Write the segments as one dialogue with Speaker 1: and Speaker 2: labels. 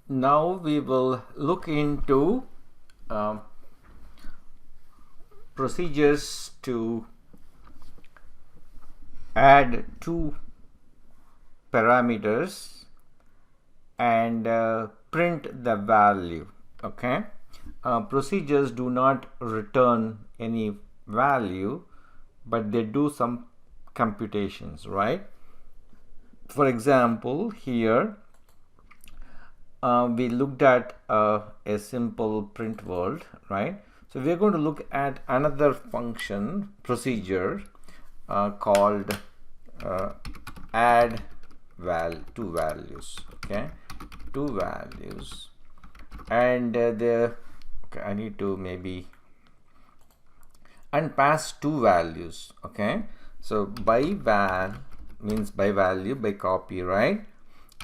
Speaker 1: Now we will look into um, procedures to add two parameters and print the value. Okay, procedures do not return any value, but they do some computations, right? For example, here we looked at a simple print world, right? So we're going to look at another function procedure called add two values. Okay, two values, and okay, I need to maybe and pass two values. Okay, so by val means by value, by copy, right?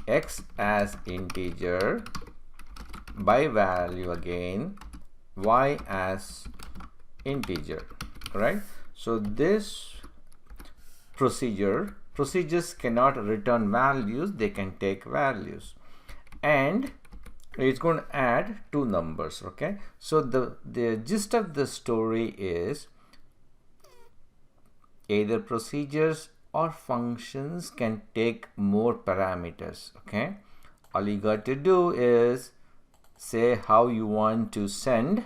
Speaker 1: X as integer, by value again, y as integer, right? So this procedures cannot return values, they can take values, and it's going to add two numbers. Okay, so the gist of the story is either procedures or functions can take more parameters. Okay, all you got to do is say how you want to send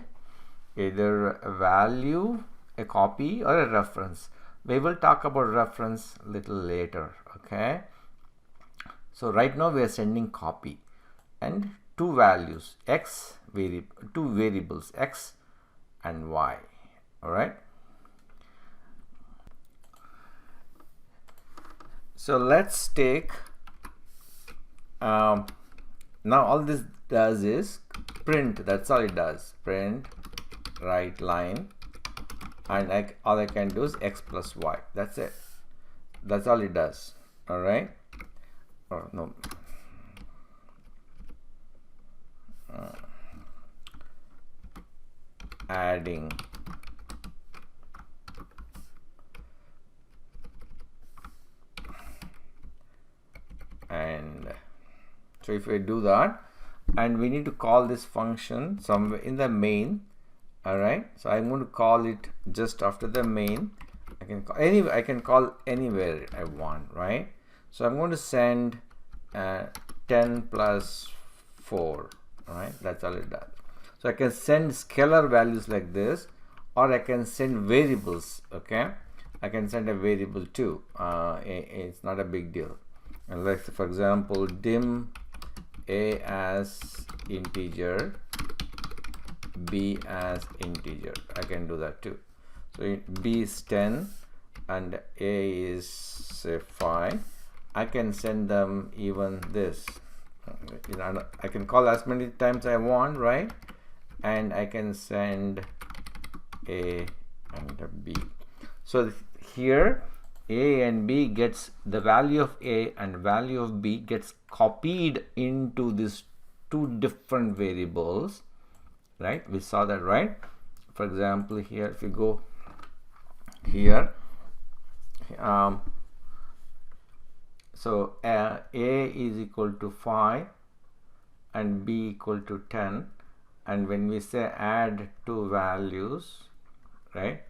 Speaker 1: either a value, a copy, or a reference. We will talk about reference a little later. Okay, so right now we are sending copy and two values, two variables, x and y. All right, so let's take now all this does is print. That's all it does, print right line, and all I can do is x plus y. That's it, that's all it does. All right, or no, adding and so if we do that, and we need to call this function somewhere in the main. All right, so I'm going to call it just after the main. I can call anywhere I want, right? So I'm going to send 10 plus 4. All right, that's all it does. So I can send scalar values like this, or I can send variables. Okay, I can send a variable too. It's not a big deal. And let's say, for example, dim a as integer, b as integer. I can do that too. So b is 10 and a is say 5. I can send them even this. I can call as many times I want, right? And I can send a and b. So here a and b gets the value of a and value of b gets copied into these two different variables, right? We saw that, right? For example, here if you go here, so a is equal to 5 and b equal to 10, and when we say add two values, right,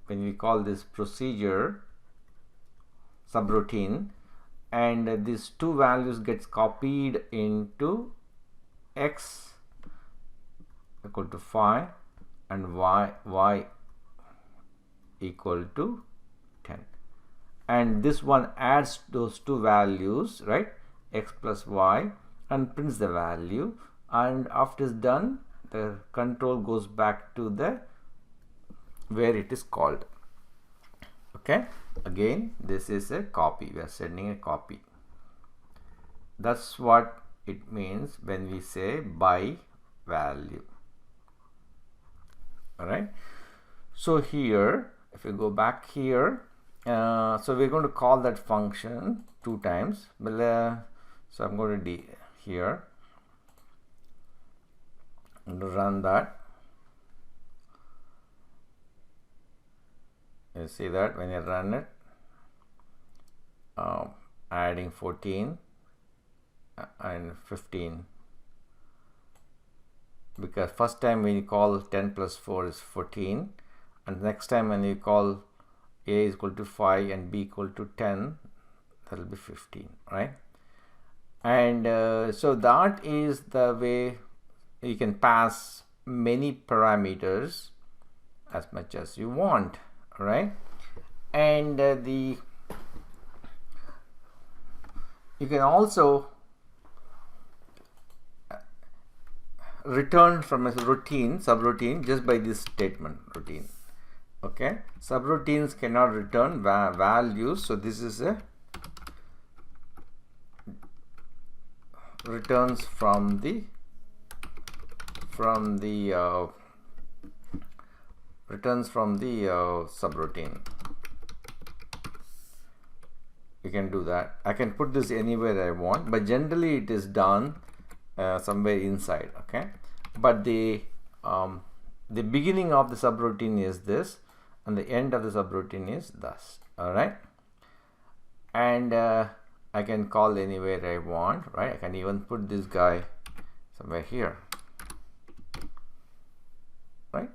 Speaker 1: when we call this procedure subroutine, and these two values gets copied into x equal to 5 and y equal to 10, and this one adds those two values, right, x plus y, and prints the value, and after it's done the control goes back to the where it is called. Okay, again this is a copy, we are sending a copy. That's what it means when we say by value. All right, so here if you go back here, so we're going to call that function two times. So I'm going to here and run that. You see that when you run it, adding 14 and 15 because first time when you call 10 plus 4 is 14, and next time when you call a is equal to 5 and b equal to 10, that will be 15, right? And so that is the way you can pass many parameters as much as you want, right? And you can also return from a routine, subroutine, just by this statement routine. Okay, subroutines cannot return values, so this is a returns from the subroutine. You can do that. I can put this anywhere I want, but generally it is done somewhere inside. Okay, but the beginning of the subroutine is this, and the end of the subroutine is thus. All right, and I can call anywhere I want, right? I can even put this guy somewhere here, right?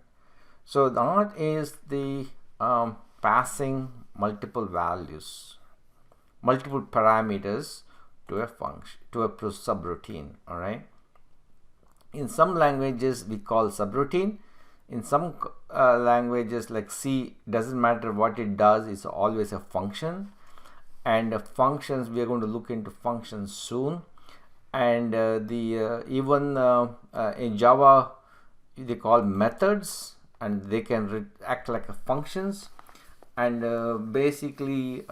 Speaker 1: So that is the passing multiple values, multiple parameters to a function, to a subroutine. All right. In some languages we call subroutine. In some languages like C, doesn't matter what it does, it's always a function. And functions, we are going to look into functions soon. And even in Java they call methods, and they can act like a functions. And basically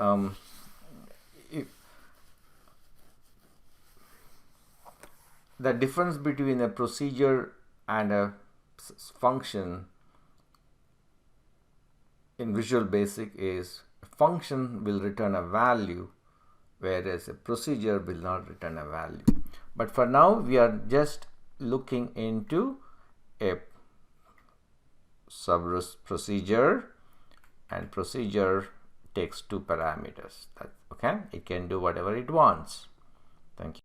Speaker 1: the difference between a procedure and a function in Visual Basic is a function will return a value, whereas a procedure will not return a value. But for now we are just looking into a procedure, and procedure takes 2 parameters. That's okay. It can do whatever it wants. Thank you.